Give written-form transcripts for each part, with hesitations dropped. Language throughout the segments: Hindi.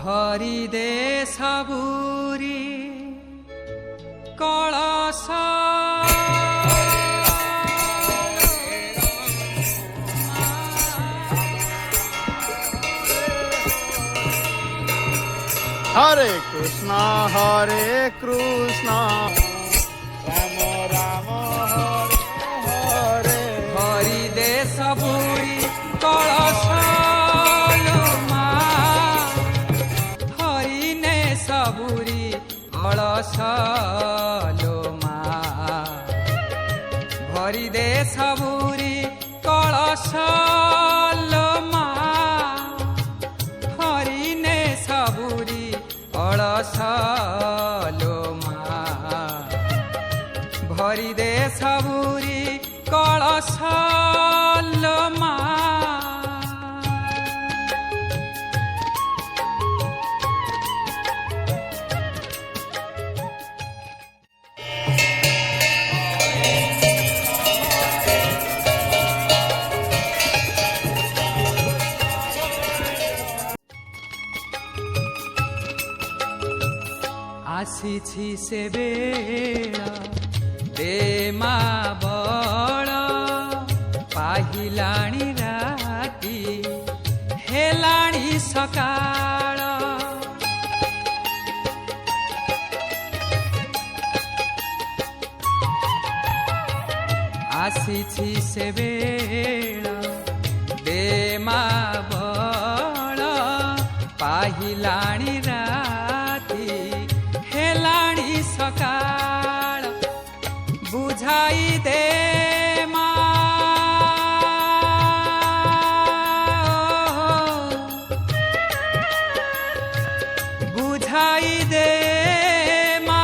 भरी दे सबुरी कलश हरे कृष्णा राम राम हरे हरे भरी दे सबुरी कलश हरि ने सबुरी कलश भरी दे सबुरी कलश हरि ने सबुरी कलश भरी दे सबुरी कलश आसीछि से बेला दे मा बड़ पाहिलाणी राती हेलाणी सकाळ आसीछि से बेला दे मा बड़ पाहिलाणी राती हेलाणी सकाळ बुझाई दे मा बुझाई दे मा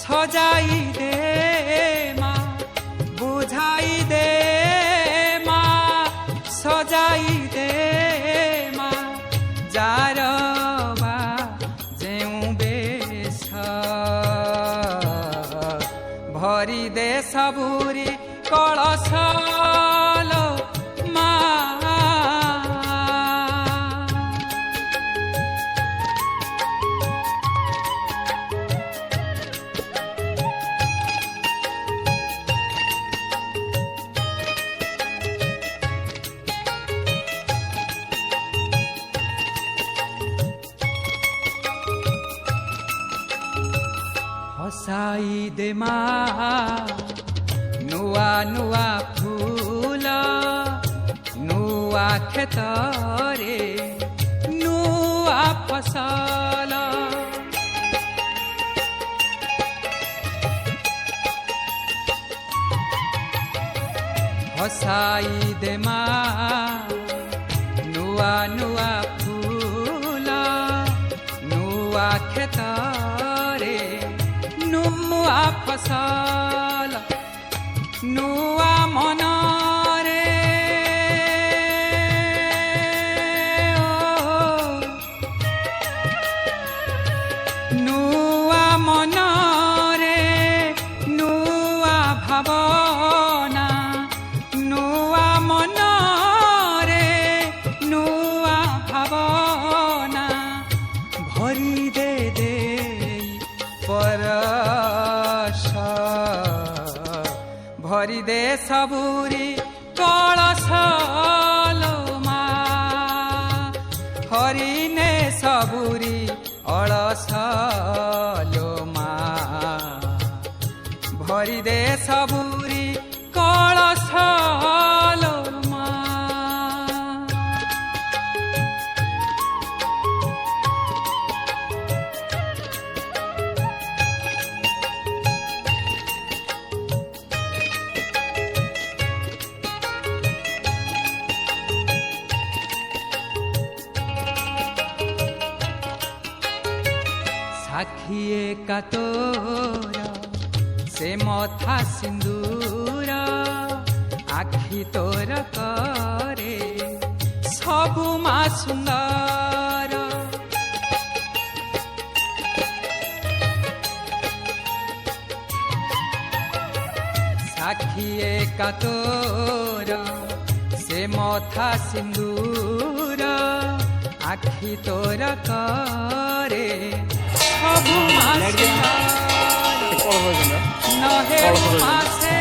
सजाई दे मा बुझाई दे मा सजाई दे मा जार भरी दे सबुरी कलश हसाई दे मा नुआ नुआ फूल नुआ खेतरे नुआ फसल हसाई दे मा नुआ नुआ फूल नुआ खेतरे नुआ फसल नुआ मनरे नुआ मनरे नुआ भावना नुआ मनरे नुआ भावना भरी दे दे परश भरी दे सबुरी कलश हरि ने सबुरी अलस भरी दे सबुरी कलश साखिए का तोरा से मथा सिंदूर आखि तोर करे सबु मा सुंदर साखिए का तोरा से मथा सिंदूर আখি তোর করে সবু মাসে কল হয়েছে না নহে কল হয়েছে। মাসে